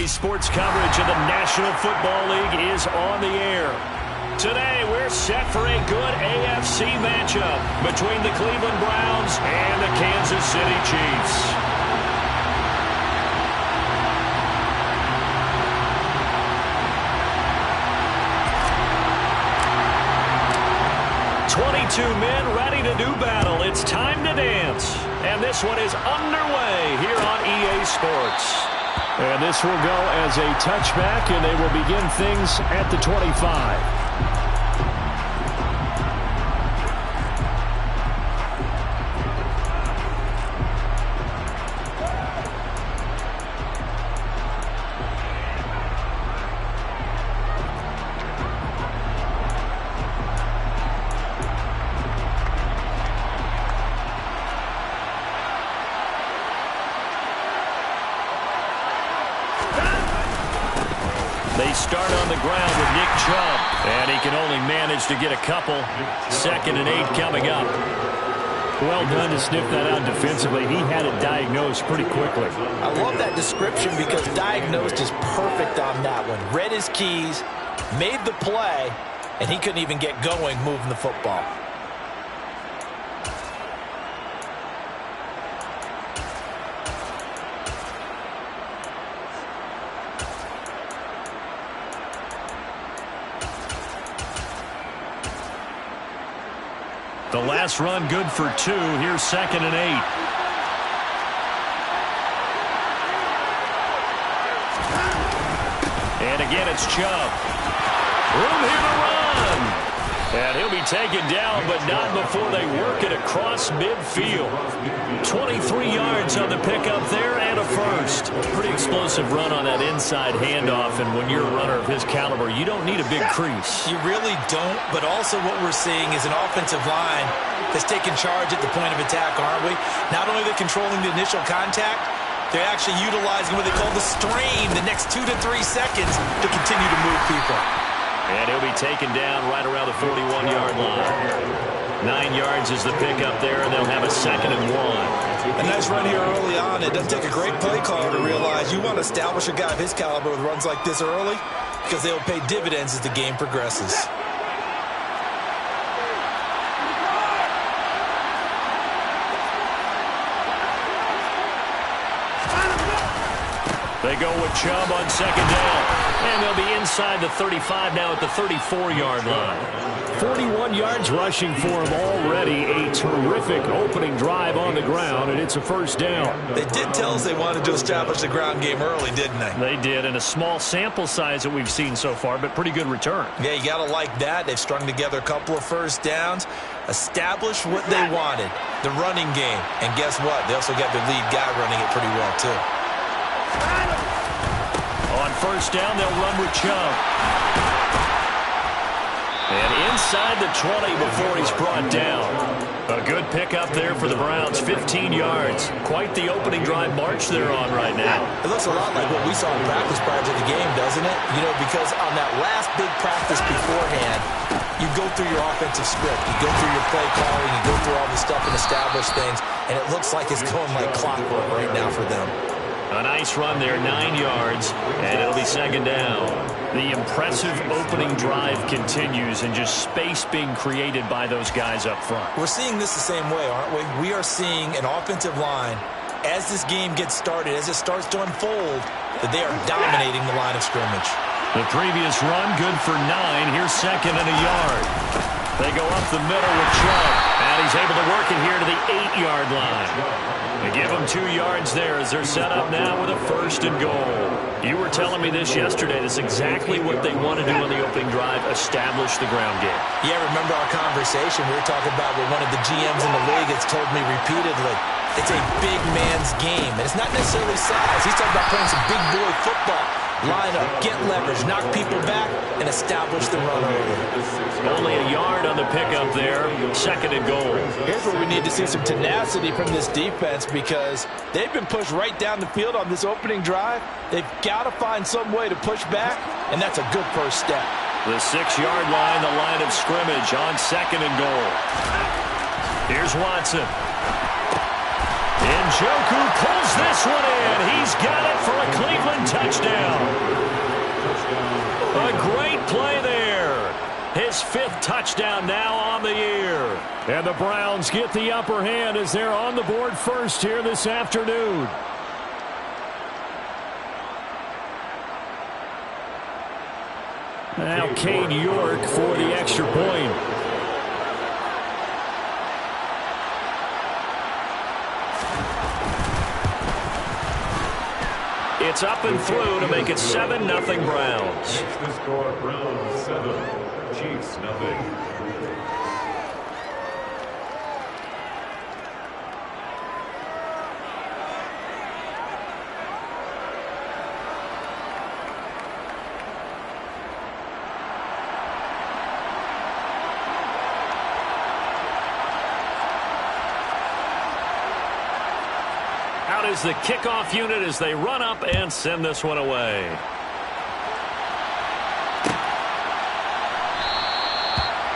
EA Sports coverage of the National Football League is on the air. Today, we're set for a good AFC matchup between the Cleveland Browns and the Kansas City Chiefs. Two men ready to do battle. It's time to dance. And this one is underway here on EA Sports. And this will go as a touchback, and they will begin things at the 25. They start on the ground with Nick Chubb, and he can only manage to get a couple. 2nd and 8 coming up. Well done to sniff that out defensively. He had it diagnosed pretty quickly. I love that description because diagnosed is perfect on that one. Read his keys, made the play, and he couldn't even get going moving the football. The last run good for 2. Here's 2nd and 8. And again, it's Chubb. Room here to run. And he'll be taken down, but not before they work it across midfield. 23 yards on the pickup there and a first. Pretty explosive run on that inside handoff, and when you're a runner of his caliber, you don't need a big crease. You really don't, but also what we're seeing is an offensive line that's taking charge at the point of attack, aren't we? Not only are they controlling the initial contact, they're actually utilizing what they call the strain the next 2 to 3 seconds to continue to move people. And he'll be taken down right around the 41-yard line. 9 yards is the pickup there, and they'll have a 2nd and 1. A nice run here early on. It doesn't take a great play caller to realize you want to establish a guy of his caliber with runs like this early because they'll pay dividends as the game progresses. They go with Chubb on 2nd down. And they'll be inside the 35 now at the 34-yard line. 41 yards rushing for him already. A terrific opening drive on the ground, and it's a first down. They did tell us they wanted to establish the ground game early, didn't they? They did, and a small sample size that we've seen so far, but pretty good return. Yeah, you got to like that. They've strung together a couple of first downs, established what they wanted, the running game. And guess what? They also got their lead guy running it pretty well, too. On first down, they'll run with Chubb. And inside the 20 before he's brought down. A good pickup there for the Browns, 15 yards. Quite the opening drive march they're on right now. It looks a lot like what we saw in practice prior to the game, doesn't it? You know, because on that last big practice beforehand, you go through your offensive script, you go through your play calling, you go through all the stuff and establish things, and it looks like it's going like clockwork right now for them. A nice run there, 9 yards, and it'll be 2nd down. The impressive opening drive continues, and just space being created by those guys up front. We're seeing this the same way, aren't we? We are seeing an offensive line, as this game gets started, as it starts to unfold, that they are dominating the line of scrimmage. The previous run, good for 9. Here's 2nd and a yard. They go up the middle with Chubb, and he's able to work it here to the 8-yard line. They give them 2 yards there as they're set up now with a 1st and goal. You were telling me this yesterday. That's exactly what they want to do on the opening drive, establish the ground game. Yeah, remember our conversation? We were talking about what one of the GMs in the league has told me repeatedly. It's a big man's game, and it's not necessarily size. He's talking about playing some big boy football. Line up, get leverage, knock people back, and establish the run early. Only a yard on the pickup there. 2nd and goal. Here's where we need to see some tenacity from this defense because they've been pushed right down the field on this opening drive. They've got to find some way to push back, and that's a good first step. The 6-yard line, the line of scrimmage on 2nd and goal. Here's Watson. Njoku pulls this one in. He's got it for a Cleveland touchdown. A great play there. His 5th touchdown now on the year. And the Browns get the upper hand as they're on the board first here this afternoon. Now Cade York for the extra point. It's up and through to make it 7-0 Browns. The score, Browns 7, Chiefs 0. Out is the kickoff unit as they run up and send this one away.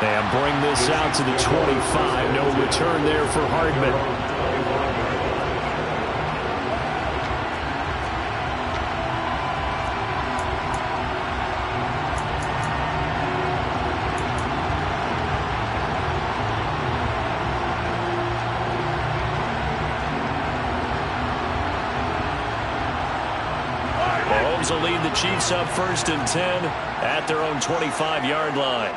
And bring this out to the 25. No return there for Hardman. Mahomes will lead the Chiefs up 1st and 10 at their own 25-yard line.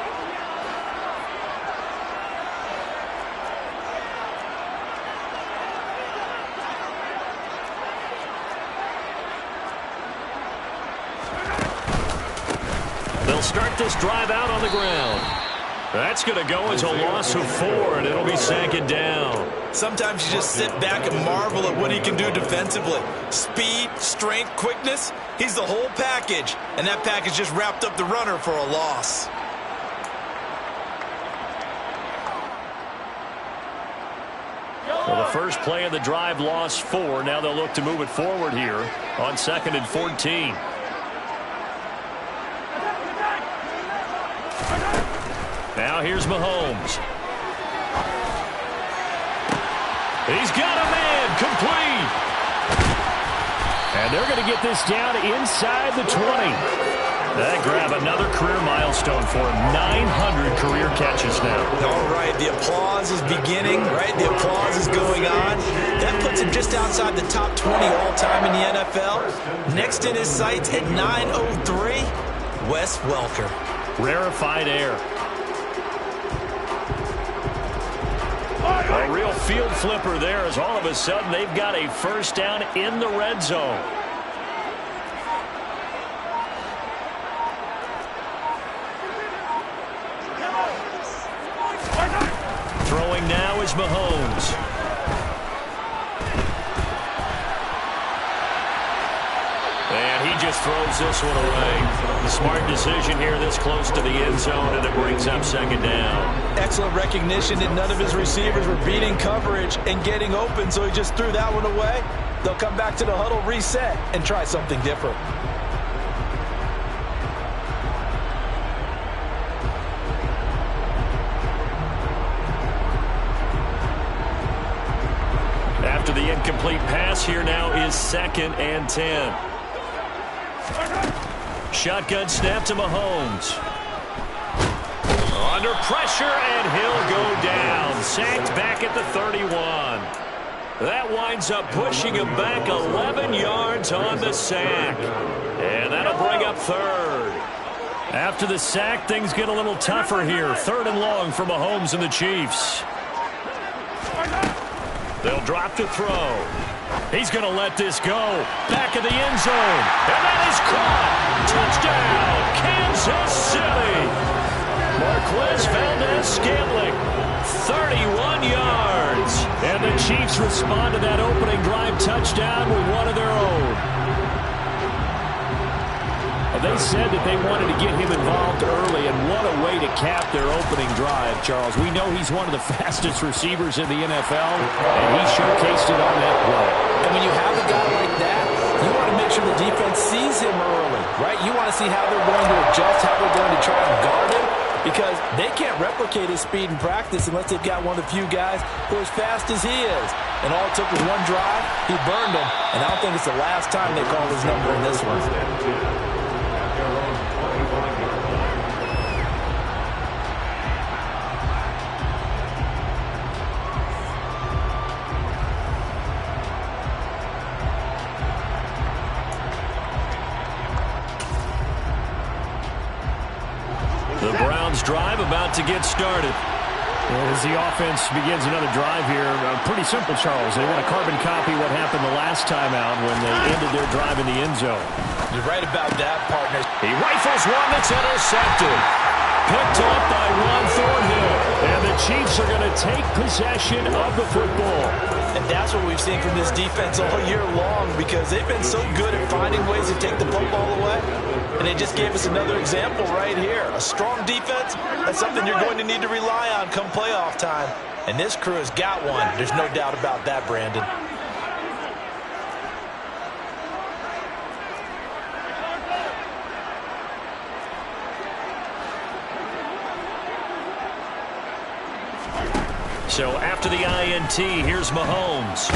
They'll start this drive out on the ground. That's going to go as a loss of 4, and it'll be second down. Sometimes you just sit back and marvel at what he can do defensively. Speed, strength, quickness. He's the whole package. And that package just wrapped up the runner for a loss. Well, the first play of the drive lost 4. Now they'll look to move it forward here on 2nd and 14. Now here's Mahomes. He's got a man, complete. And they're going to get this down inside the 20. That grab another career milestone for him. 900 career catches now. All right, the applause is beginning, right? The applause is going on. That puts him just outside the top 20 all-time in the NFL. Next in his sights at 903, Wes Welker. Rarefied air. A real field flipper there as all of a sudden they've got a first down in the red zone. Throwing now is Mahomes. And he just throws this one away. The smart decision here this close to the end zone, and it brings up second down. Excellent recognition that none of his receivers were beating coverage and getting open, so he just threw that one away. They'll come back to the huddle, reset, and try something different. After the incomplete pass, here now is 2nd and 10. Shotgun snap to Mahomes. Under pressure, and he'll go down. Sacked back at the 31. That winds up pushing him back 11 yards on the sack. And that'll bring up 3rd. After the sack, things get a little tougher here. 3rd and long for Mahomes and the Chiefs. They'll drop to throw. He's going to let this go. Back of the end zone. And that is caught. Touchdown, Kansas City. Marquez Valdez-Scantling, 31 yards. And the Chiefs respond to that opening drive touchdown with one of their own. They said that they wanted to get him involved early, and what a way to cap their opening drive, Charles. We know he's one of the fastest receivers in the NFL, and he showcased it on that play. And when you have a guy like that, you want to make sure the defense sees him early, right? You want to see how they're going to adjust, how they're going to try and guard him. because they can't replicate his speed in practice unless they've got one of the few guys who are as fast as he is. And all it took was one drive. He burned them, and I don't think it's the last time they call his number in this one. The Browns drive about to get started. As the offense begins another drive here, pretty simple, Charles. They want to carbon copy what happened the last time out when they ended their drive in the end zone. You're right about that, partner. He rifles one that's intercepted. Picked off by Juan Thornhill. And the Chiefs are going to take possession of the football. And that's what we've seen from this defense all year long, because they've been so good at finding ways to take the football away. And they just gave us another example right here. A strong defense, that's something you're going to need to rely on come playoff time. And this crew has got one. There's no doubt about that, Brandon. So after the INT, here's Mahomes.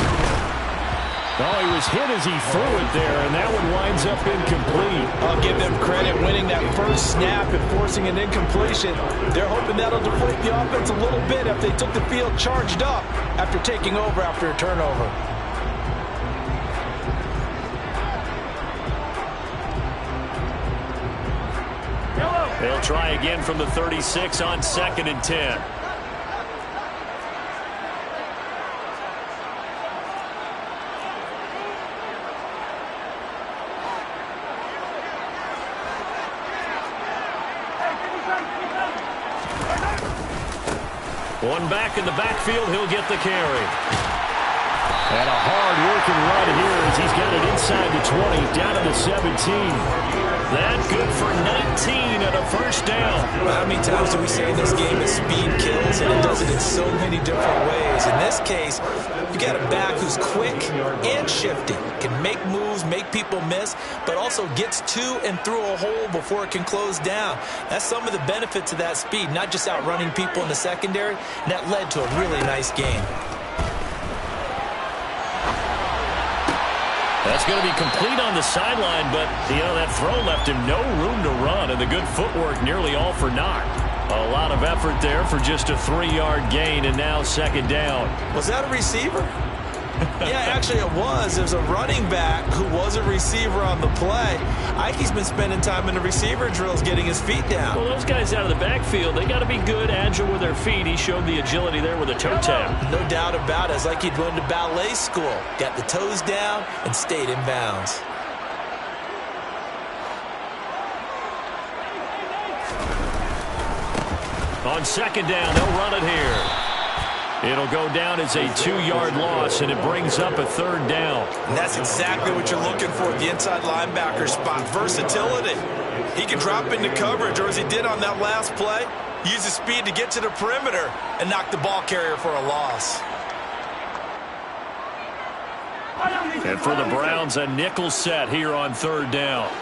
Oh, he was hit as he threw it there, and that one winds up incomplete. I'll give them credit winning that first snap and forcing an incompletion. They're hoping that'll deflate the offense a little bit if they took the field charged up after taking over after a turnover. They'll try again from the 36 on 2nd and 10. One back in the backfield, he'll get the carry. And a hard-working run here as he's got it inside the 20, down to the 17. That good for 19 and a first down. How many times do we say in this game that speed kills, and it does it in so many different ways? In this case, you got a back who's quick and shifty, can make moves, make people miss, but also gets to and through a hole before it can close down. That's some of the benefits of that speed, not just outrunning people in the secondary, and that led to a really nice game. That's going to be complete on the sideline, but, that throw left him no room to run, and the good footwork nearly all for naught. A lot of effort there for just a 3-yard gain, and now 2nd down. Was that a receiver? Yeah, actually it was. There's a running back who was a receiver on the play. Ike's been spending time in the receiver drills getting his feet down. Well, those guys out of the backfield, they got to be good, agile with their feet. He showed the agility there with a toe tap. No doubt about it. It's like he'd gone to ballet school. Got the toes down and stayed in bounds. On 2nd down, they'll run it here. It'll go down as a 2-yard loss, and it brings up a 3rd down. And that's exactly what you're looking for at the inside linebacker spot. Versatility. He can drop into coverage, or as he did on that last play, use his speed to get to the perimeter and knock the ball carrier for a loss. And for the Browns, a nickel set here on 3rd down.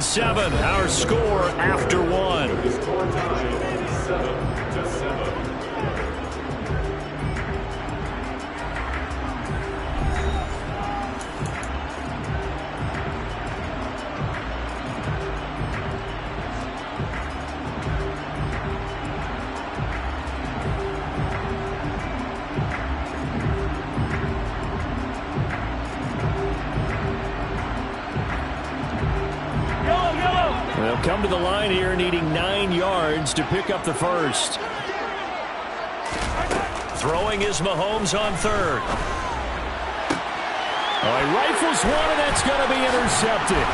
Seven, our score after one. Score time 7-7. They'll come to the line here needing 9 yards to pick up the first. Throwing is Mahomes on 3rd. He rifles one, and that's going to be intercepted.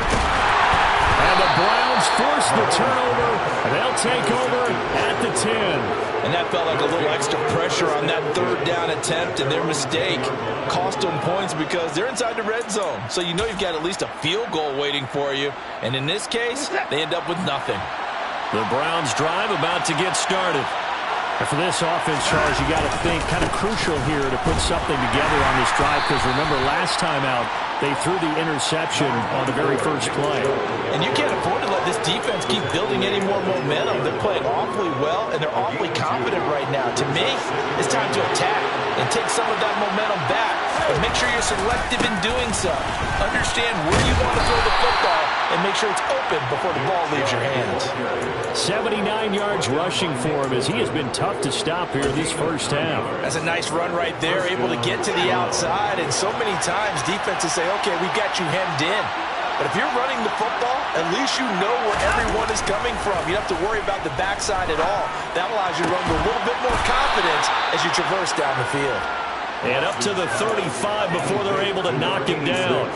And the Browns force the turnover. They'll take over at the 10. And that felt like a little extra pressure on that 3rd down attempt, and their mistake cost them points because they're inside the red zone. So you know you've got at least a field goal waiting for you. And in this case, they end up with nothing. The Browns drive about to get started. And for this offense, Charles, you got to think kind of crucial here to put something together on this drive, because remember last time out they threw the interception on the very first play. And you can't afford to let this defense keep building any more momentum. They're playing awfully well, and they're awfully confident right now. To me, it's time to attack and take some of that momentum back. But make sure you're selective in doing so. Understand where you want to throw the football and make sure it's open before the ball leaves your hands. 79 yards rushing for him as he has been tough to stop here this first half. That's a nice run right there, able to get to the outside. And so many times defenses say, okay, we got you hemmed in. But if you're running the football, at least you know where everyone is coming from. You don't have to worry about the backside at all. That allows you to run with a little bit more confidence as you traverse down the field. And up to the 35 before they're able to knock him down.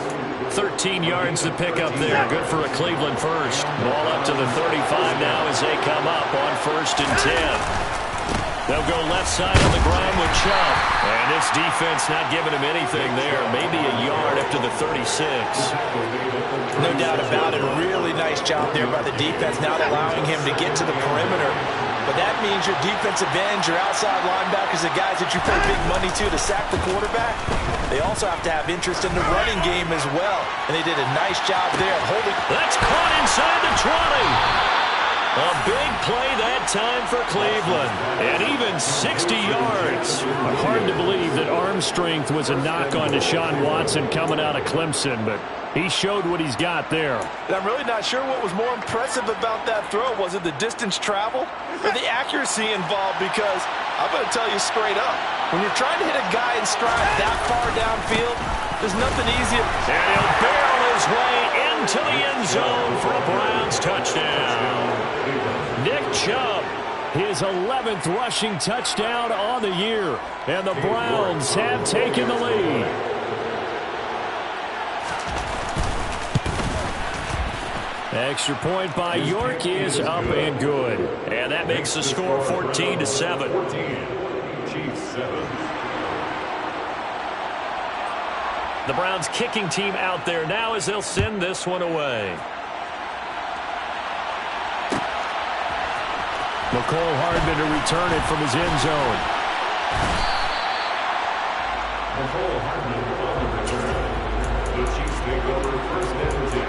13 yards to pick up there. Good for a Cleveland first. Ball up to the 35 now as they come up on 1st and 10. They'll go left side on the ground with Chubb. And this defense not giving him anything there. Maybe a yard up to the 36. No doubt about it. Really nice job there by the defense, not allowing him to get to the perimeter. But that means your defensive ends, your outside linebackers, the guys that you pay big money to sack the quarterback, they also have to have interest in the running game as well. And they did a nice job there of holding. That's caught inside the 20. A big play that time for Cleveland. And even 60 yards. Hard to believe that arm strength was a knock on Deshaun Watson coming out of Clemson, but he showed what he's got there. And I'm really not sure what was more impressive about that throw. Was it the distance travel or the accuracy involved? Because I'm going to tell you straight up, when you're trying to hit a guy in stride that far downfield, there's nothing easier. And he'll barrel his way into the end zone for a Browns touchdown. Nick Chubb, his 11th rushing touchdown on the year. And the Browns have taken the lead. Extra point by York is up and good. And that makes the score 14-7. 14, Chiefs 7. The Browns kicking team out there now as they'll send this one away. McCole Hardman to return it from his end zone. McCole Hardman on the return. The Chiefs take over 1st and 10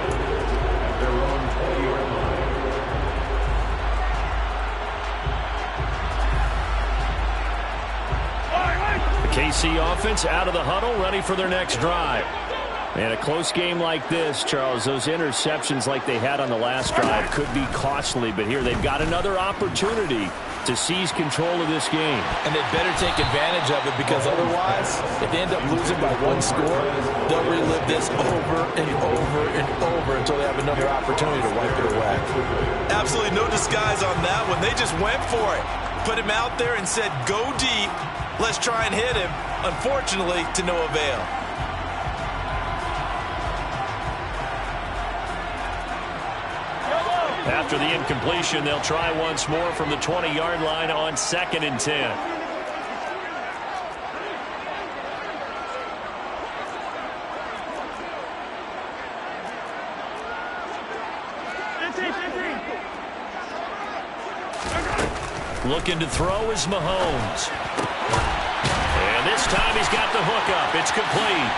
at their own 20-yard line. The KC offense out of the huddle, ready for their next drive. And a close game like this, Charles, those interceptions like they had on the last drive could be costly. But here they've got another opportunity to seize control of this game. And they better take advantage of it, because otherwise, if they end up losing by 1 score, they'll relive this over and over and over until they have another opportunity to wipe it away. Absolutely no disguise on that one. They just went for it. Put him out there and said, go deep. Let's try and hit him. Unfortunately, to no avail. After the incompletion, they'll try once more from the 20-yard line on 2nd and 10. Looking to throw is Mahomes. And this time he's got the hook up. It's complete.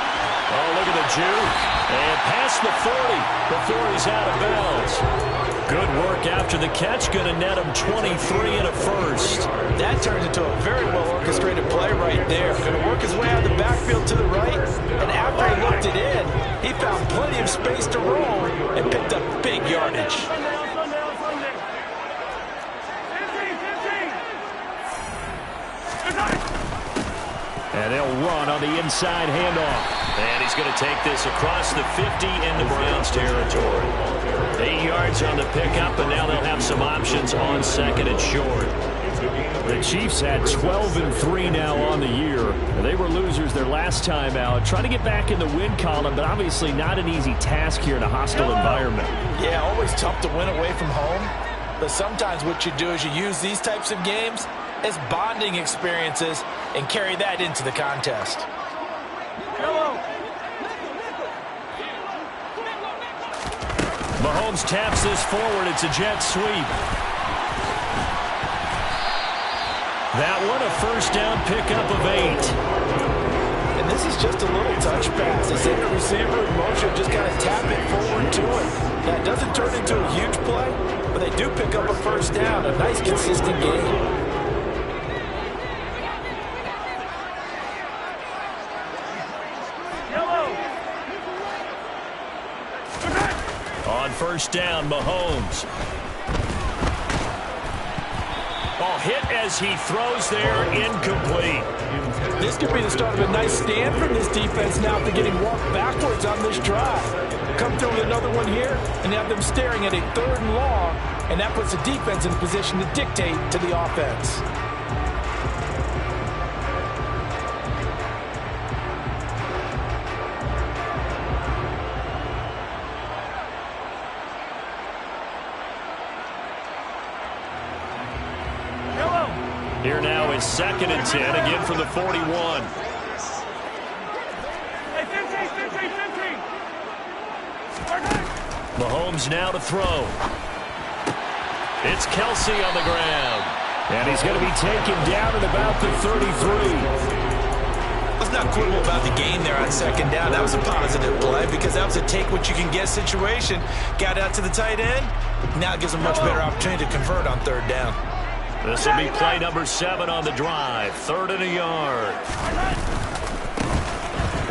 Oh, look at the juke. And past the 40 before he's out of bounds. Good work after the catch. Going to net him 23 and a first. That turns into a very well-orchestrated play right there. Going to work his way out of the backfield to the right. And after he looked it in, he found plenty of space to roll and picked up big yardage. And they'll run on the inside handoff. And he's going to take this across the 50 into Browns territory. 8 yards on the pickup, and now they'll have some options on 2nd and short. The Chiefs had 12-3 now on the year. They were losers their last time out. Trying to get back in the win column, but obviously not an easy task here in a hostile environment. Yeah, always tough to win away from home. But sometimes what you do is you use these types of games as bonding experiences and carry that into the contest. Mahomes taps this forward. It's a jet sweep. That one, a first down pickup of 8. And this is just a little touch pass. They send the receiver in motion, just kind of tap it forward to it. That doesn't turn into a huge play, but they do pick up a first down. A nice, consistent game. On first down, Mahomes. Ball hit as he throws there, incomplete. This could be the start of a nice stand from this defense now after getting walked backwards on this drive. Come through with another one here and have them staring at a 3rd and long, and that puts the defense in a position to dictate to the offense. Here now is 2nd and 10, again from the 41. Mahomes now to throw. It's Kelsey on the ground. And he's going to be taken down at about the 33. Let's not quibble about the gain there on 2nd down. That was a positive play because that was a take-what-you-can-get situation. Got out to the tight end. Now it gives them much better opportunity to convert on 3rd down. This will be play number 7 on the drive. 3rd and a yard.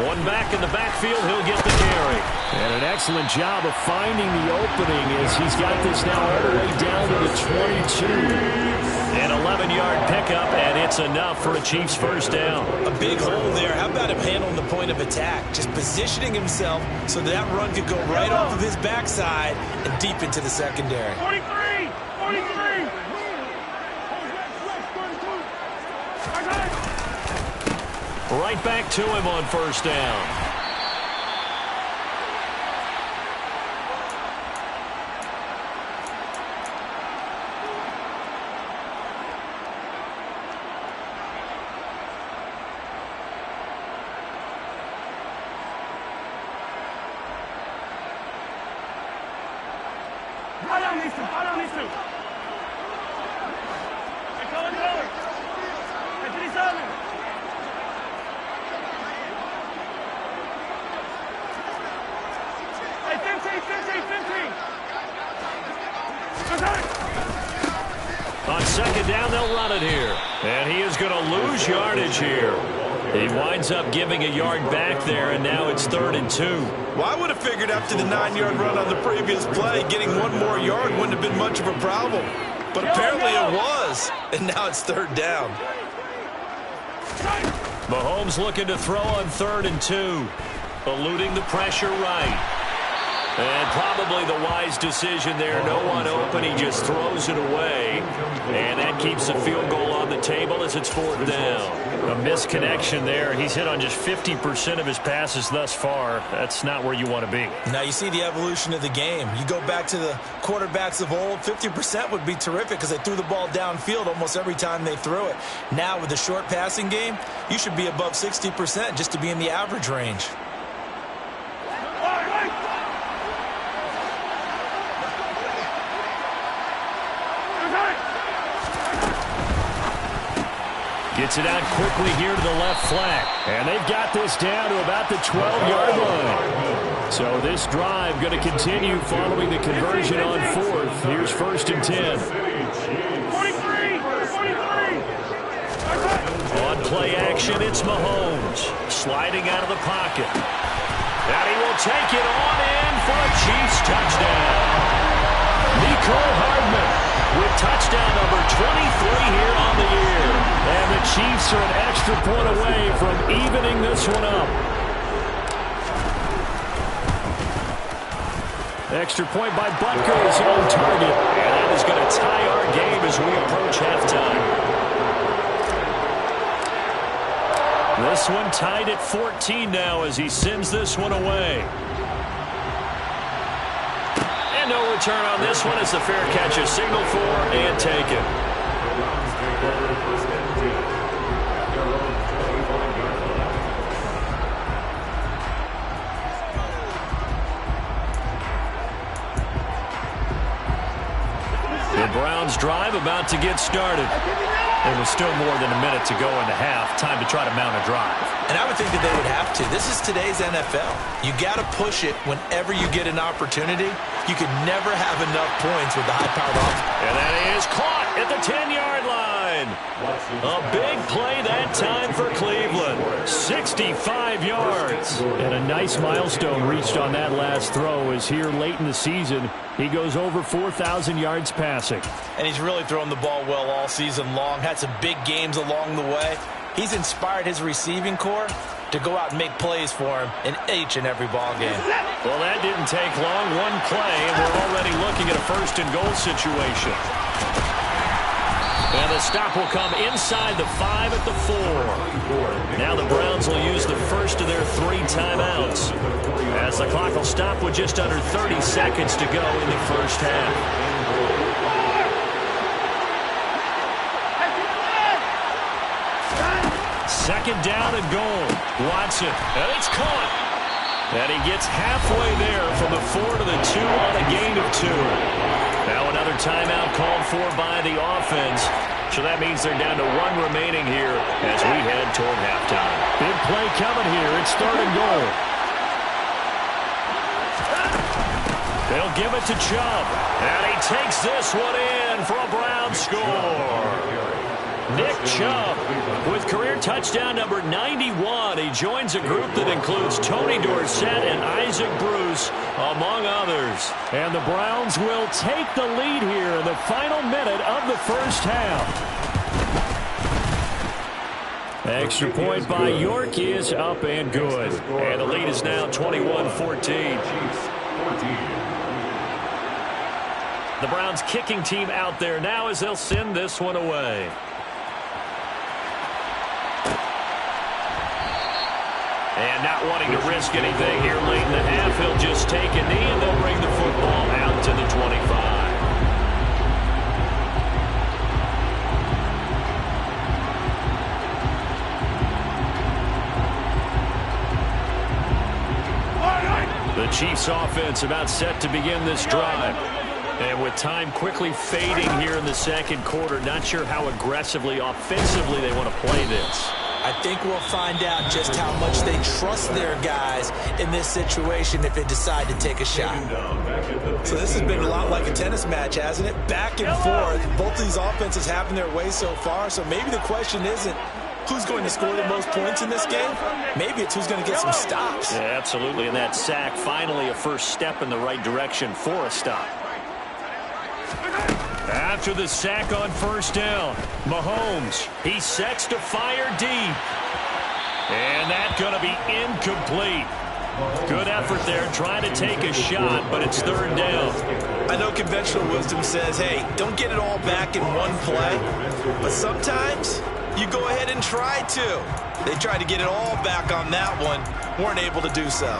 One back in the backfield. He'll get the carry. And an excellent job of finding the opening as he's got this now all the way down to the 22. An 11-yard pickup, and it's enough for a Chiefs first down. A big hole there. How about him handling the point of attack? Just positioning himself so that run could go right off of his backside and deep into the secondary. 43! 43! Right back to him on first down. On 2nd down, they'll run it here. And he is going to lose yardage here. He winds up giving a yard back there, and now it's 3rd and 2. Well, I would have figured after the 9-yard run on the previous play, getting one more yard wouldn't have been much of a problem. But apparently it was, and now it's 3rd down. Mahomes looking to throw on 3rd and 2. Eluding the pressure right. And probably the wise decision there. No one open. He just throws it away. And that keeps the field goal on the table as it's 4th down. A misconnection there. He's hit on just 50% of his passes thus far. That's not where you want to be. Now you see the evolution of the game. You go back to the quarterbacks of old, 50% would be terrific because they threw the ball downfield almost every time they threw it. Now with the short passing game, you should be above 60% just to be in the average range. Gets it out quickly here to the left flank. And they've got this down to about the 12-yard line. So this drive going to continue following the conversion on 4th. Here's 1st and 10. 43! On play action, it's Mahomes. Sliding out of the pocket. And he will take it on in for a Chiefs touchdown. Mecole Hardman with touchdown number 23 here on the year. And the Chiefs are an extra point away from evening this one up. Extra point by Butker is on target. And that is going to tie our game as we approach halftime. This one tied at 14 now as he sends this one away. And no return on this one as the fair catch is signaled for and taken. The Browns drive about to get started. There was still more than a minute to go in the half. Time to try to mount a drive. And I would think that they would have to. This is today's NFL. You got to push it whenever you get an opportunity. You could never have enough points with the high-powered offense. And that is caught at the 10-yard line. A big play that time for Cleveland. 65 yards. And a nice milestone reached on that last throw as here late in the season, he goes over 4,000 yards passing. And he's really thrown the ball well all season long. Had some big games along the way. He's inspired his receiving corps to go out and make plays for him in each and every ball game. Well, that didn't take long. One play, and we're already looking at a first-and-goal situation. And the stop will come inside the 5 at the 4. Now the Browns will use the first of their 3 timeouts, as the clock will stop with just under 30 seconds to go in the first half. Second down and goal. Watson, and it's caught. And he gets halfway there from the 4 to the 2 on a gain of 2. Now another timeout called for by the offense. So that means they're down to 1 remaining here as we head toward halftime. Big play coming here. It's 3rd and goal. They'll give it to Chubb. And he takes this one in for a Brown score. Nick Chubb with career touchdown number 91. He joins a group that includes Tony Dorsett and Isaac Bruce, among others. And the Browns will take the lead here in the final minute of the first half. Extra point by York is up and good. And the lead is now 21-14. The Browns kicking team out there now as they'll send this one away. And not wanting to risk anything here late in the half, he'll just take a knee and they'll bring the football out to the 25. The Chiefs offense about set to begin this drive. And with time quickly fading here in the second quarter, not sure how aggressively, offensively they want to play this. I think we'll find out just how much they trust their guys in this situation if they decide to take a shot. So this has been a lot like a tennis match, hasn't it? Back and forth. Both of these offenses having their way so far. So maybe the question isn't who's going to score the most points in this game. Maybe it's who's going to get some stops. Yeah, absolutely. And that sack, finally a first step in the right direction for a stop. After the sack on first down, Mahomes, he sets to fire deep. And that's going to be incomplete. Good effort there trying to take a shot, but it's 3rd down. I know conventional wisdom says, hey, don't get it all back in one play. But sometimes you go ahead and try to. They tried to get it all back on that one, weren't able to do so.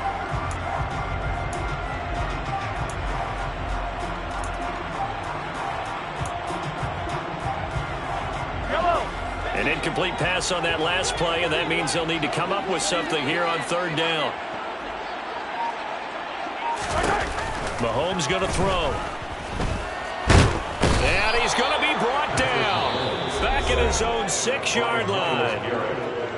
An incomplete pass on that last play, and that means they'll need to come up with something here on 3rd down. Mahomes going to throw. And he's going to be brought down. Back at his own 6-yard line.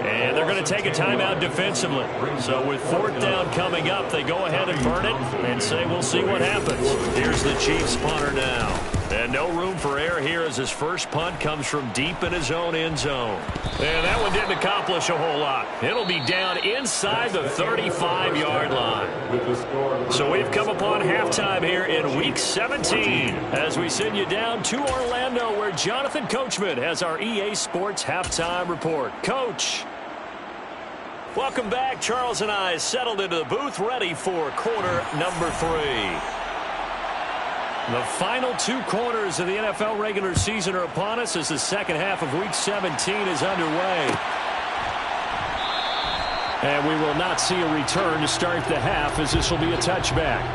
And they're going to take a timeout defensively. So with 4th down coming up, they go ahead and burn it and say we'll see what happens. Here's the Chiefs punter now. And no room for error here as his first punt comes from deep in his own end zone. And that one didn't accomplish a whole lot. It'll be down inside the 35-yard line. So we've come upon halftime here in Week 17 as we send you down to Orlando where Jonathan Coachman has our EA Sports Halftime Report. Coach. Welcome back. Charles and I settled into the booth ready for quarter number 3. The final 2 quarters of the NFL regular season are upon us as the second half of Week 17 is underway. And we will not see a return to start the half as this will be a touchback.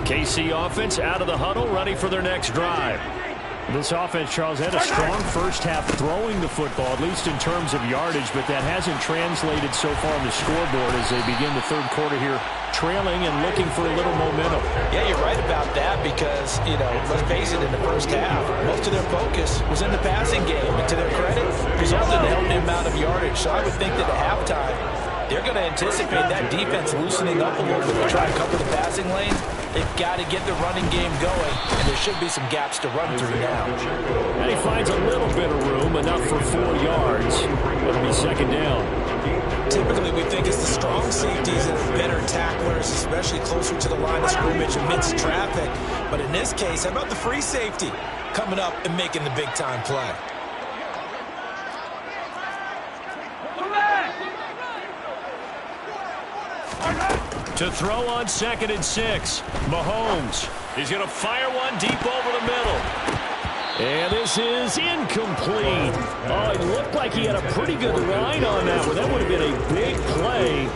KC offense out of the huddle, ready for their next drive. This offense, Charles, had a strong first half throwing the football, at least in terms of yardage, but that hasn't translated so far on the scoreboard as they begin the third quarter here, trailing and looking for a little momentum. Yeah, you're right about that because, let's face it, in the first half, most of their focus was in the passing game. And to their credit, resulted in a healthy amount of yardage. So I would think that at halftime, they're going to anticipate that defense loosening up a little bit to try and cover the passing lanes. They've got to get the running game going, and there should be some gaps to run through now. And he finds a little bit of room, enough for 4 yards. It'll be second down. Typically, we think it's the strong safeties that are better tacklers, especially closer to the line of scrimmage amidst traffic. But in this case, how about the free safety coming up and making the big-time play? To throw on 2nd and 6. Mahomes. He's going to fire one deep over the middle. And this is incomplete. Oh, it looked like he had a pretty good line on that one. That would have been a big play,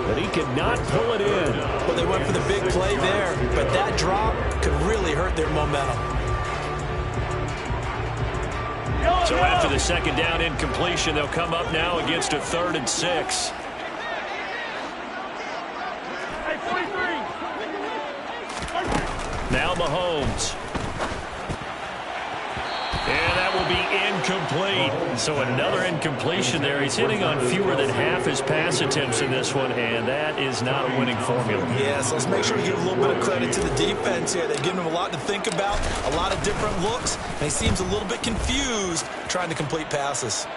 but he could not pull it in. Well, they went for the big play there, but that drop could really hurt their momentum. So after the second down incompletion, they'll come up now against a 3rd and 6. Now Mahomes. And that will be incomplete. So another incompletion there. He's hitting on fewer than half his pass attempts in this one, and that is not a winning formula. Yeah, so let's make sure we give a little bit of credit to the defense here. They've given him a lot to think about, a lot of different looks, and he seems a little bit confused trying to complete passes.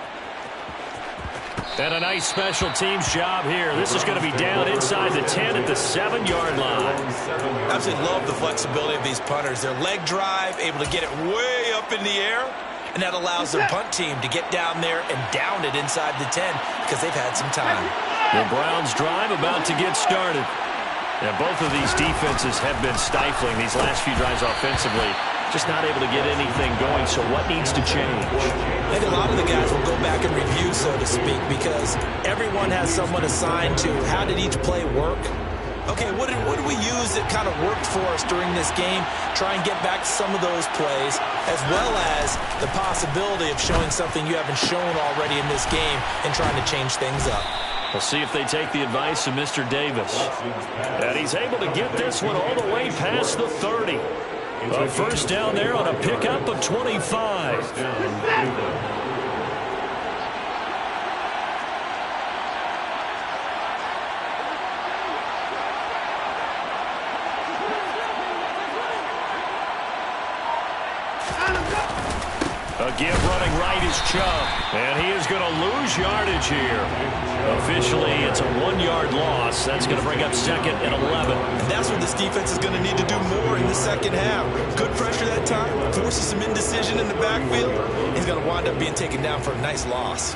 And a nice special teams job here. This is going to be down inside the 10 at the 7-yard line. I absolutely love the flexibility of these punters. Their leg drive, able to get it way up in the air, and that allows their punt team to get down there and down it inside the 10 because they've had some time. The Browns drive about to get started. And both of these defenses have been stifling these last few drives offensively. Just not able to get anything going, so what needs to change? I think a lot of the guys will go back and review, so to speak, because everyone has someone assigned to how did each play work. Okay, what did we use that kind of worked for us during this game? Try and get back to some of those plays, as well as the possibility of showing something you haven't shown already in this game and trying to change things up. We'll see if they take the advice of Mr. Davis. And he's able to get this one all the way past the 30. A first down there on a pickup of 25. A give running right is Chubb. And he is going to lose yardage here. Officially, it's a 1-yard loss. That's going to bring up 2nd and 11. That's what this defense is going to need to do more in the second half. Good pressure that time. Forces some indecision in the backfield. He's going to wind up being taken down for a nice loss.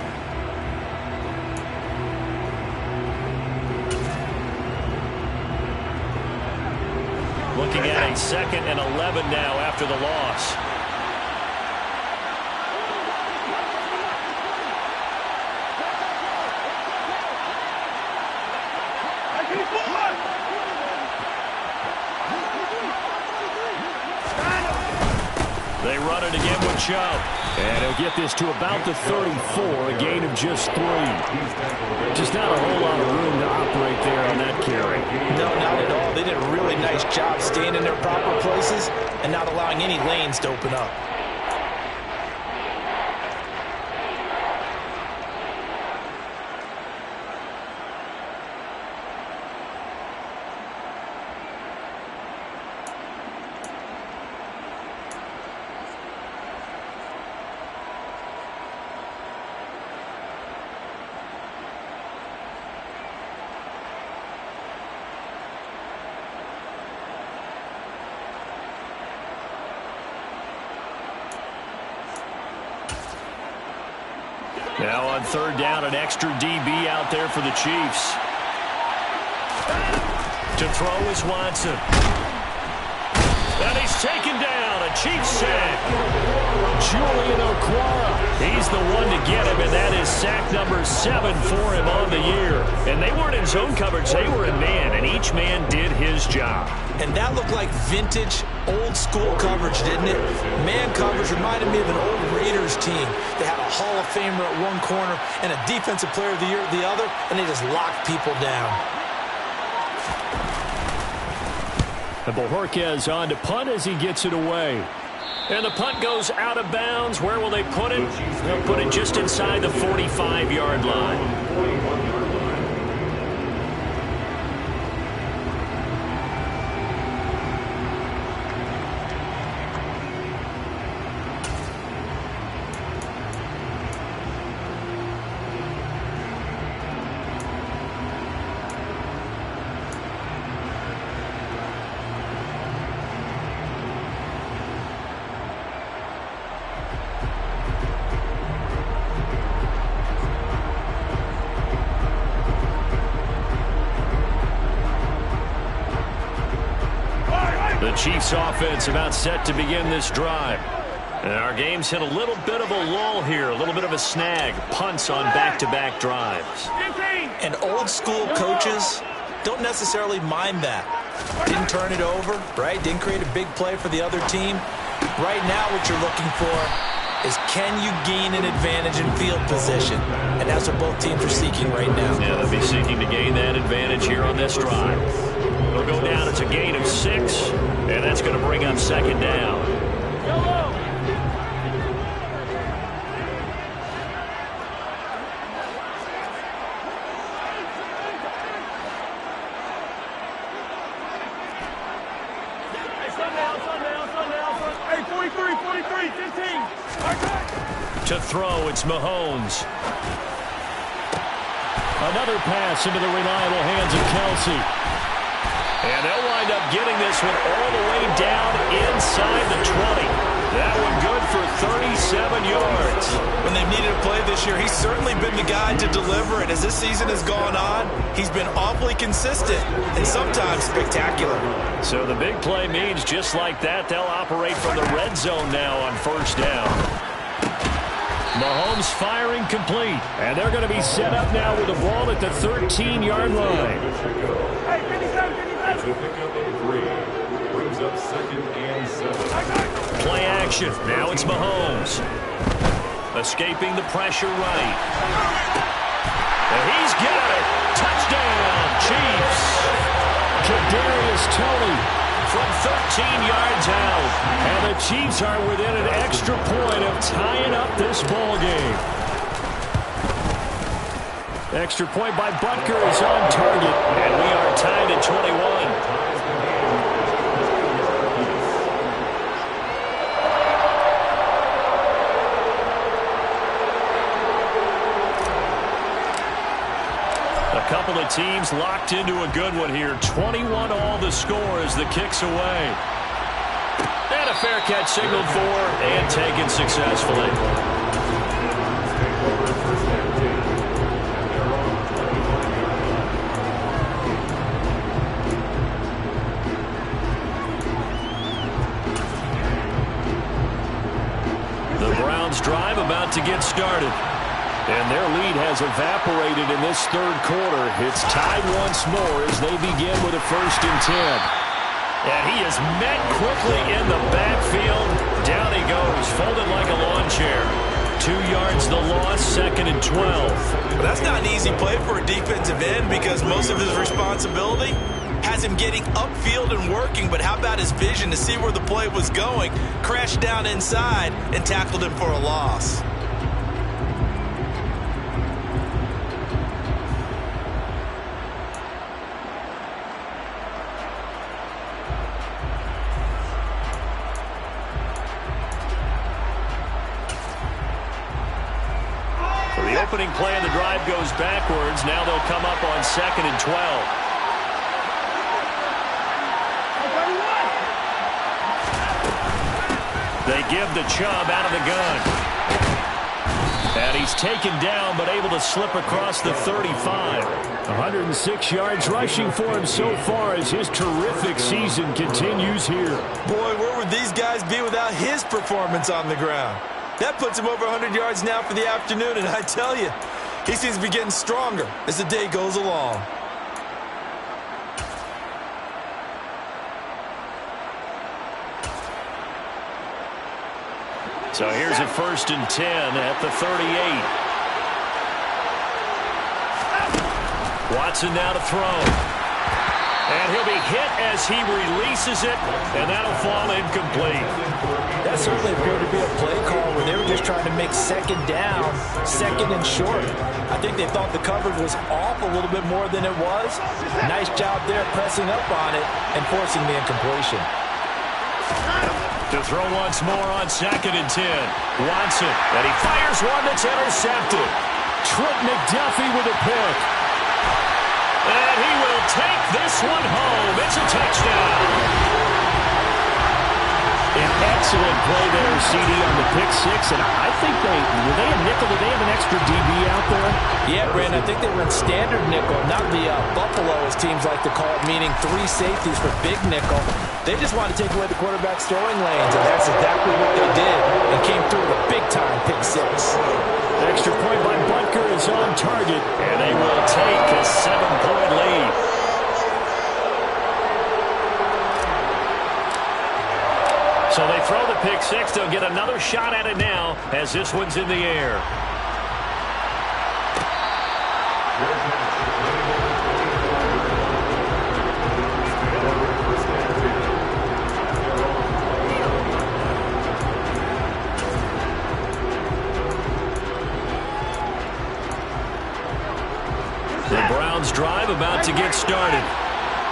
Looking at a 2nd and 11 now after the loss. They run it again with Chubb. And he'll get this to about the 34, a gain of just 3. Just not a whole lot of room to operate there on that carry. No, not at all. They did a really nice job staying in their proper places and not allowing any lanes to open up. Now on 3rd down, an extra DB out there for the Chiefs. To throw is Watson. And he's taken down. A Chiefs sack. Julian Okwara. He's the one to get him, and that is sack number 7 for him on the year. And they weren't in zone coverage. They were in man, and each man did his job. And that looked like vintage, old-school coverage, didn't it? Man coverage reminded me of an old Raiders team. They had a Hall of Famer at one corner and a Defensive Player of the Year at the other, and they just locked people down. And Bojorquez on to punt as he gets it away. And the punt goes out of bounds. Where will they put it? They'll put it just inside the 45-yard line. The Chiefs offense about set to begin this drive. And our game's hit a little bit of a lull here, a little bit of a snag. Punts on back-to-back drives. And old-school coaches don't necessarily mind that. Didn't turn it over, right? Didn't create a big play for the other team. Right now what you're looking for is, can you gain an advantage in field position? And that's what both teams are seeking right now. Yeah, they'll be seeking to gain that advantage here on this drive. It'll go down. It's a gain of 6, and that's going to bring up second down. Hey, 43, 15. To throw, it's Mahomes. Another pass into the reliable hands of Kelsey. And they'll wind up getting this one all the way down inside the 20. That one good for 37 yards. When they've needed a play this year, he's certainly been the guy to deliver it. As this season has gone on, he's been awfully consistent and sometimes spectacular. So the big play means just like that, they'll operate from the red zone now on first down. Mahomes firing complete. And they're going to be set up now with the ball at the 13-yard line. Hey, 57. The pickup of 3 brings up 2nd and 7. Play action. Now it's Mahomes. Escaping the pressure right. And he's got it. Touchdown, Chiefs. Kadarius Toney from 13 yards out. And the Chiefs are within an extra point of tying up this ball game. Extra point by Butker is on target. And we are tied at 21. A couple of teams locked into a good one here. 21 all the score as the kick's away. And a fair catch signaled for and taken successfully. The Browns drive about to get started. And their lead has evaporated in this third quarter. It's tied once more as they begin with a 1st and 10. And he is met quickly in the backfield. Down he goes, folded like a lawn chair. 2 yards the loss, 2nd and 12. But that's not an easy play for a defensive end because most of his responsibility has him getting upfield and working. But how about his vision to see where the play was going? Crashed down inside and tackled him for a loss. Opening play of the drive goes backwards. Now they'll come up on 2nd and 12. They give the Chubb out of the gun. And he's taken down but able to slip across the 35. 106 yards rushing for him so far as his terrific season continues here. Boy, where would these guys be without his performance on the ground? That puts him over 100 yards now for the afternoon, and I tell you, he seems to be getting stronger as the day goes along. So here's a 1st and 10 at the 38. Watson now to throw. And he'll be hit as he releases it, and that'll fall incomplete. That certainly appeared to be a play call where they were just trying to make second down, second and short. I think they thought the coverage was off a little bit more than it was. Nice job there pressing up on it and forcing the incompletion. To throw once more on 2nd and 10. Watson, and he fires one that's intercepted. Trent McDuffie with a pick. And he will take this one home. It's a touchdown. An excellent play there, CD, on the pick six. And I think were they a nickel? Did they have an extra DB out there? Yeah, Brandon, I think they were in standard nickel, not the Buffalo, as teams like to call it, meaning 3 safeties for big nickel. They just wanted to take away the quarterback's throwing lanes, and that's exactly what they did, and came through with a big-time pick six. Extra point by Butker is on target, and they will take a 7-point lead. So they throw the pick six. They'll get another shot at it now as this one's in the air. The Browns drive about to get started.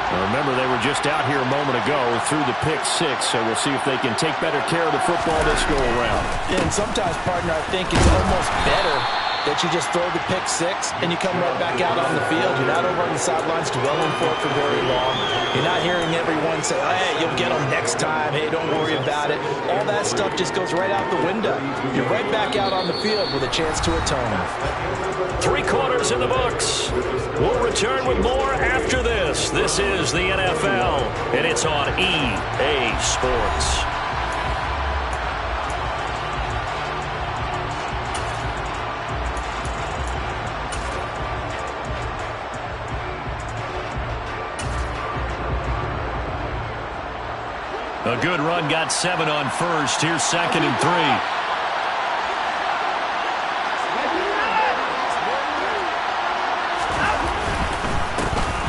Now remember, they were just out here a moment ago through the pick six, so we'll see if they can take better care of the football this go around. And sometimes, partner, I think it's almost better that you just throw the pick six and you come right back out on the field. You're not over on the sidelines dwelling for it for very long. You're not hearing everyone say, hey, you'll get them next time. Hey, don't worry about it. All that stuff just goes right out the window. You're right back out on the field with a chance to atone. 3 quarters in the books. We'll return with more after this. This is the NFL, and it's on EA Sports. A good run, got 7 on first. Here's 2nd and 3.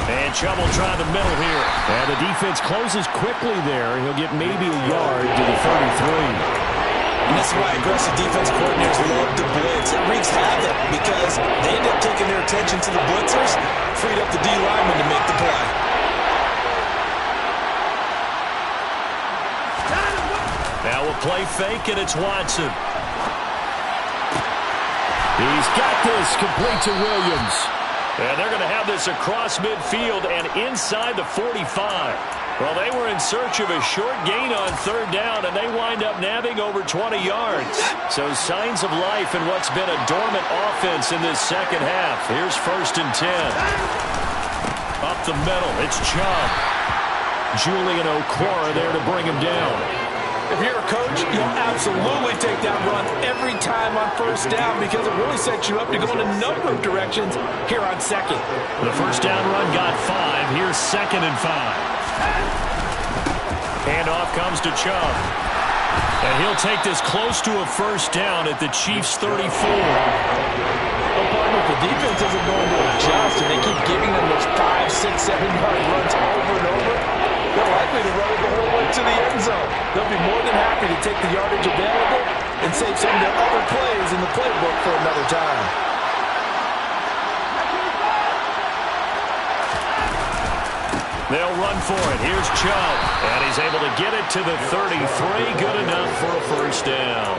And Chubb will try the middle here. And the defense closes quickly there. He'll get maybe a yard to the 33. And this is why aggressive defense coordinators love to blitz. It wreaks havoc because they end up taking their attention to the blitzers, freed up the D lineman to make the play. Now a play fake, and it's Watson. He's got this complete to Williams. And they're going to have this across midfield and inside the 45. Well, they were in search of a short gain on 3rd down, and they wind up nabbing over 20 yards. So signs of life in what's been a dormant offense in this second half. Here's 1st and 10. Up the middle, it's Chubb. Julian Okwara there to bring him down. If you're a coach, you'll absolutely take that run every time on 1st down because it really sets you up to go in a number of directions here on 2nd. The 1st down run got 5. Here's 2nd and 5. Handoff comes to Chubb. And he'll take this close to a 1st down at the Chiefs' 34. Well, partner, if the defense isn't going to adjust and they keep giving them those 5, 6, 7-yard runs over and over, they're likely to run it the whole way to the end zone. They'll be more than happy to take the yardage available and save some of their other plays in the playbook for another time. They'll run for it. Here's Chubb. And he's able to get it to the 33. Good enough for a 1st down.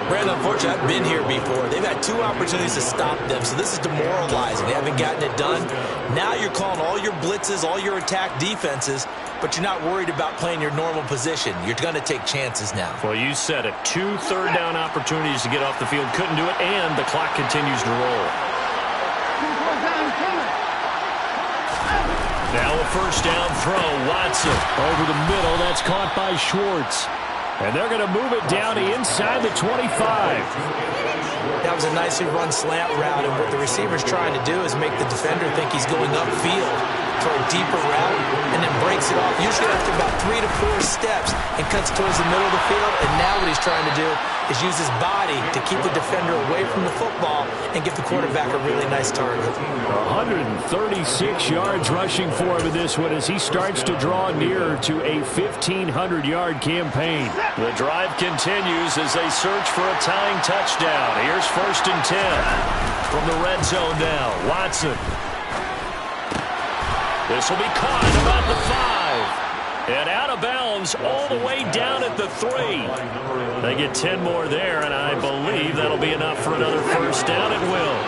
Brandon, unfortunately, I've been here before. They've had 2 opportunities to stop them, so this is demoralizing. They haven't gotten it done. Now you're calling all your blitzes, all your attack defenses, but you're not worried about playing your normal position. You're going to take chances now. Well, you said it. 2 3rd down opportunities to get off the field. Couldn't do it, and the clock continues to roll. Now a 1st down throw. Watson over the middle. That's caught by Schwartz. And they're going to move it down to inside the 25. That was a nicely run slant route, and what the receiver's trying to do is make the defender think he's going upfield for a deeper route, and then breaks it off, usually after about 3 to 4 steps, and cuts towards the middle of the field. And now what he's trying to do is use his body to keep the defender away from the football and give the quarterback a really nice target. 136 yards rushing for him in this one as he starts to draw nearer to a 1,500-yard campaign. The drive continues as they search for a tying touchdown. Here's 1st and 10 from the red zone now. Watson. This will be caught about the 5. And out of bounds all the way down at the 3. They get 10 more there, and I believe that'll be enough for another first down at will.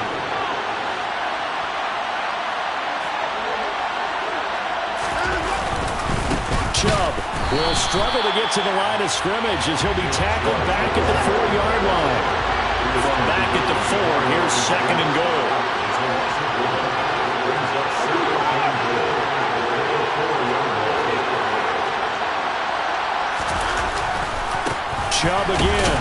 Chubb will struggle to get to the line of scrimmage as he'll be tackled back at the 4-yard line. From back at the 4, here's 2nd and goal. Chubb again.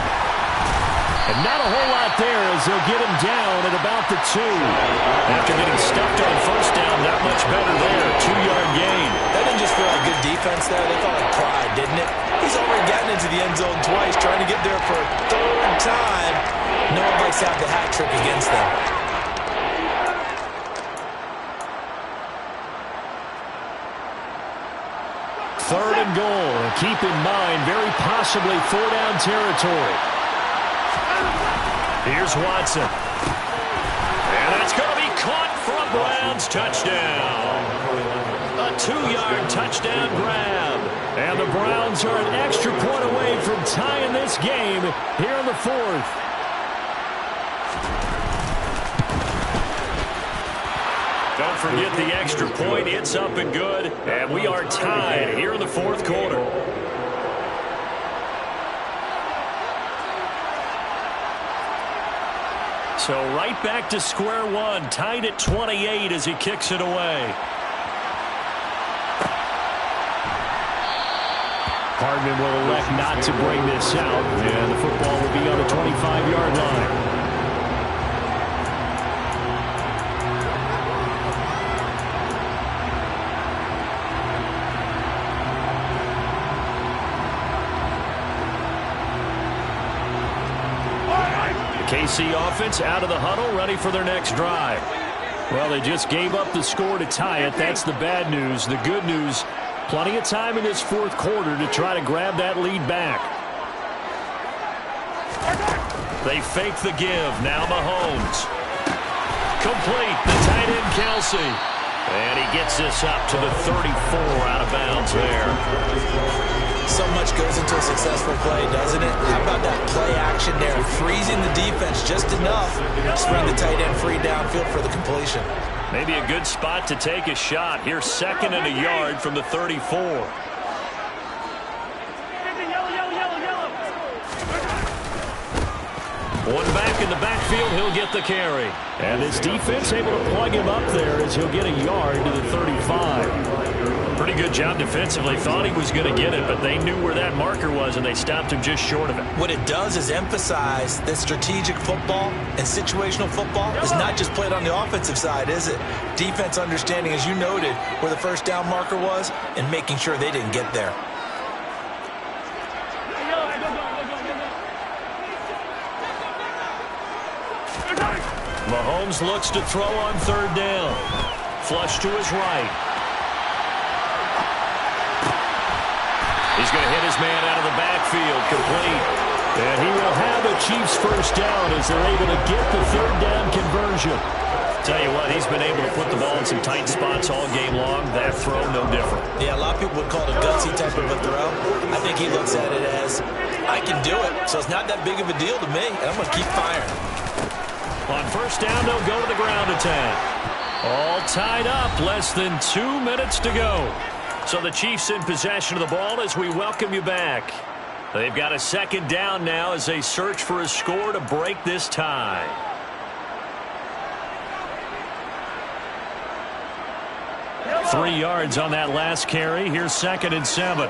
And not a whole lot there as they'll get him down at about the 2. After getting stuffed on first down, not much better there. 2-yard gain. That didn't just feel like good defense there. They felt like pride, didn't it? He's already gotten into the end zone twice, trying to get there for a 3rd time. No one likes to have the hat trick against them. Third and goal. And keep in mind, very possibly 4-down territory. Here's Watson. And that's going to be caught for a Browns touchdown. A 2-yard touchdown grab. And the Browns are an extra point away from tying this game here in the 4th. Don't forget the extra point. It's up and good. And we are tied here in the 4th quarter. So right back to square one. Tied at 28 as he kicks it away. Hardman will elect not to bring this out. And the football will be on the 25-yard line. KC offense out of the huddle, ready for their next drive. Well, they just gave up the score to tie it. That's the bad news. The good news, plenty of time in this 4th quarter to try to grab that lead back. They fake the give. Now Mahomes. Complete. The tight end, Kelsey. And he gets this up to the 34 out of bounds there. So much goes into a successful play, doesn't it? How about that play action there? Freezing the defense just enough to spread the tight end free downfield for the completion. Maybe a good spot to take a shot. Here's 2nd and a yard from the 34. One back in the backfield, he'll get the carry. And this defense able to plug him up there as he'll get a yard to the 35. Pretty good job defensively. Thought he was going to get it, but they knew where that marker was, and they stopped him just short of it. What it does is emphasize that strategic football and situational football is not just played on the offensive side, is it? Defense understanding, as you noted, where the first down marker was and making sure they didn't get there. Mahomes looks to throw on 3rd down. Flush to his right. He's going to hit his man out of the backfield. Complete. And he will have the Chiefs first down as they're able to get the 3rd down conversion. Tell you what, he's been able to put the ball in some tight spots all game long. That throw, no different. Yeah, a lot of people would call it a gutsy type of a throw. I think he looks at it as, I can do it, so it's not that big of a deal to me, and I'm going to keep firing. On first down, they'll go to the ground attack. All tied up, less than 2 minutes to go. So the Chiefs in possession of the ball as we welcome you back. They've got a 2nd down now as they search for a score to break this tie. Three yards on that last carry. Here's 2nd and 7.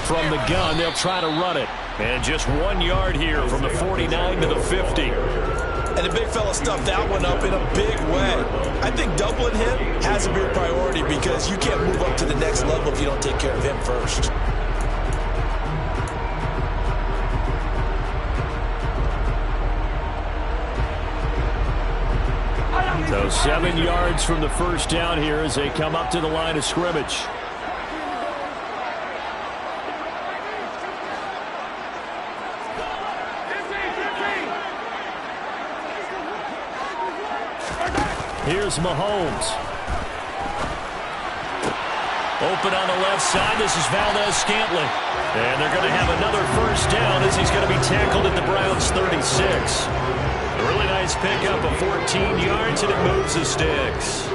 From the gun, they'll try to run it. And just 1 yard here from the 49 to the 50. And the big fella stuffed that one up in a big way. I think doubling him has to be a priority because you can't move up to the next level if you don't take care of him first. So 7 yards from the first down here as they come up to the line of scrimmage. Here's Mahomes. Open on the left side. This is Valdez-Scantling. And they're going to have another first down as he's going to be tackled at the Browns' 36. A really nice pickup of 14 yards, and it moves the sticks.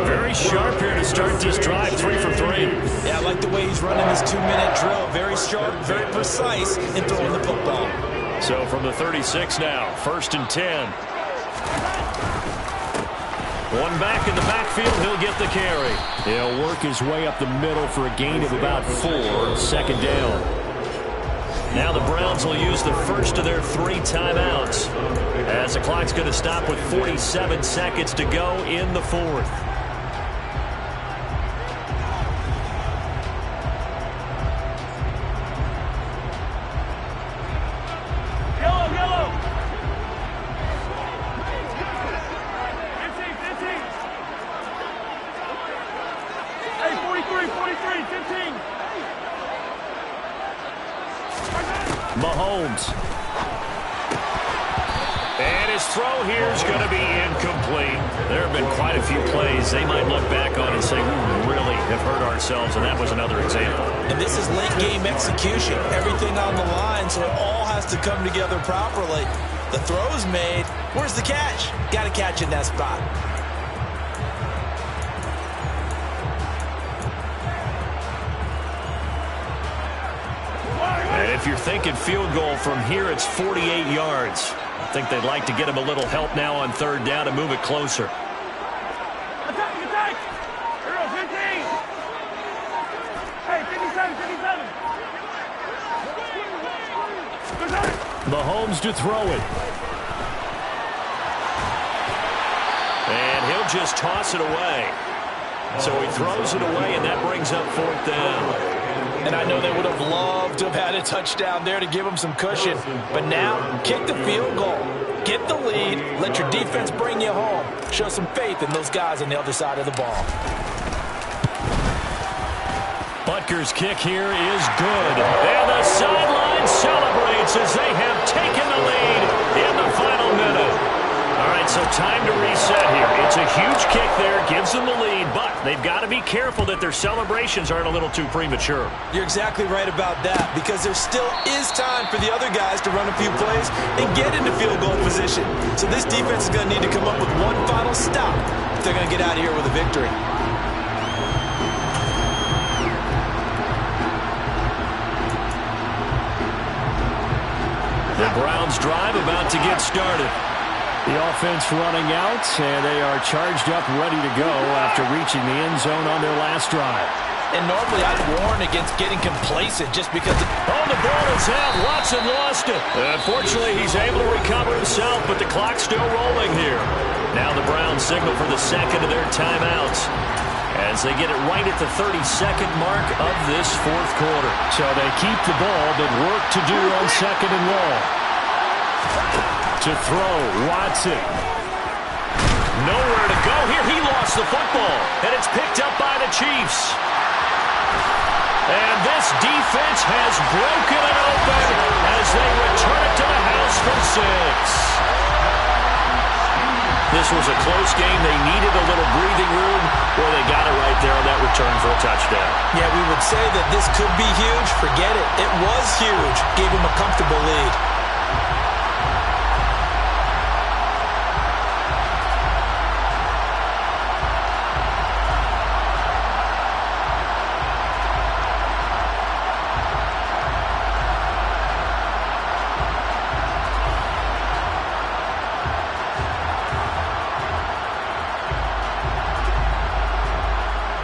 Very sharp here to start this drive, 3 for 3. Yeah, I like the way he's running this 2-minute drill. Very sharp, very precise in throwing the football. So from the 36 now, 1st and 10. One back in the backfield, he'll get the carry. He'll work his way up the middle for a gain of about 4, 2nd down. Now the Browns will use the first of their 3 timeouts as the clock's going to stop with 47 seconds to go in the 4th. Mahomes. And his throw here is going to be incomplete. There have been quite a few plays they might look back on and say, we really have hurt ourselves, and that was another example. And this is late game execution. Everything on the line, so it all has to come together properly. The throw's made. Where's the catch? Got to catch in that spot. And if you're thinking field goal from here, it's 48 yards. I think they'd like to get him a little help now on 3rd down to move it closer. Attack! Hero 15! Hey, 57, 57! Mahomes to throw it. And he'll just toss it away. So he throws it away, and that brings up 4th down. And I know they would have loved to have had a touchdown there to give them some cushion. But now, kick the field goal. Get the lead. Let your defense bring you home. Show some faith in those guys on the other side of the ball. Butker's kick here is good. And the sideline celebrates as they have taken the lead in the final minute. All right, so time to reset here. It's a huge kick there, gives them the lead, but they've got to be careful that their celebrations aren't a little too premature. You're exactly right about that, because there still is time for the other guys to run a few plays and get into field goal position. So this defense is going to need to come up with one final stop if they're going to get out of here with a victory. The Browns drive about to get started. The offense running out, and they are charged up, ready to go after reaching the end zone on their last drive. And normally I'd warn against getting complacent just because... Oh, the ball is out. Watson lost it. Unfortunately, he's able to recover himself, but the clock's still rolling here. Now the Browns signal for the 2nd of their timeouts as they get it right at the 32nd mark of this 4th quarter. So they keep the ball, but work to do on 2nd and long. To throw, Watson. Nowhere to go here. He lost the football, and it's picked up by the Chiefs. And this defense has broken it open as they return it to the house for 6. This was a close game. They needed a little breathing room. Well, they got it right there on that return for a touchdown. Yeah, we would say that this could be huge. Forget it. It was huge. Gave him a comfortable lead.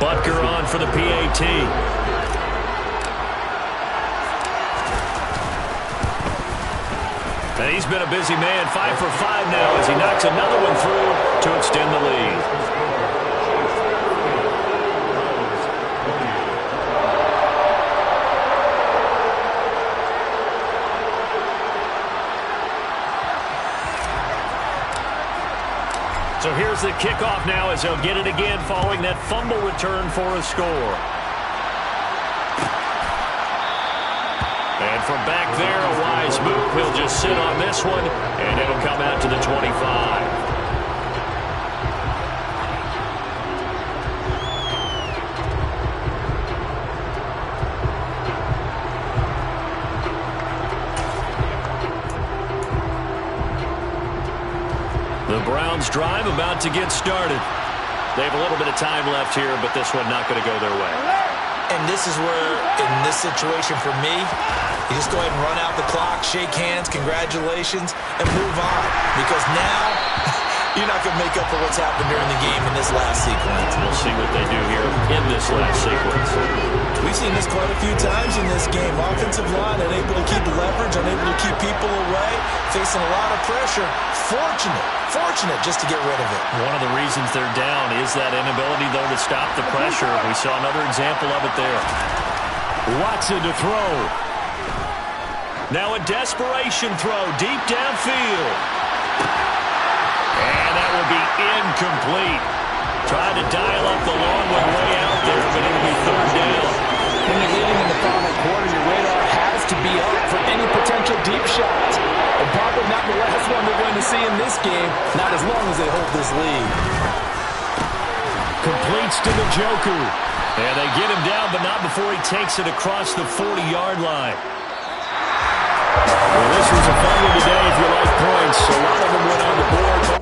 Butker on for the PAT. And he's been a busy man, 5 for 5 now as he knocks another one through to extend the lead. So here's the kickoff now as he'll get it again following that fumble return for a score. And from back there, a wise move. He'll just sit on this one, and it'll come out to the 25. The Browns drive about to get started. They have a little bit of time left here, but this one not going to go their way. And this is where, in this situation for me, you just go ahead and run out the clock, shake hands, congratulations, and move on. Because now, you're not going to make up for what's happened during the game in this last sequence. We'll see what they do here in this last sequence. We've seen this quite a few times in this game. Offensive line unable to keep leverage, unable to keep people away, facing a lot of pressure. Fortunate just to get rid of it. One of the reasons they're down is that inability, though, to stop the pressure. We saw another example of it there. Watson to throw. Now a desperation throw deep downfield. And that will be incomplete. Tried to dial up the long one way out there, but it'll be third down. When you're leading in the final quarter, your radar has to be up for any potential deep shots. And probably not the last one they're going to see in this game, not as long as they hold this lead. Completes to the Njoku. And they get him down, but not before he takes it across the 40-yard line. Well, this was a fun one today if you like points. A lot of them went on the board.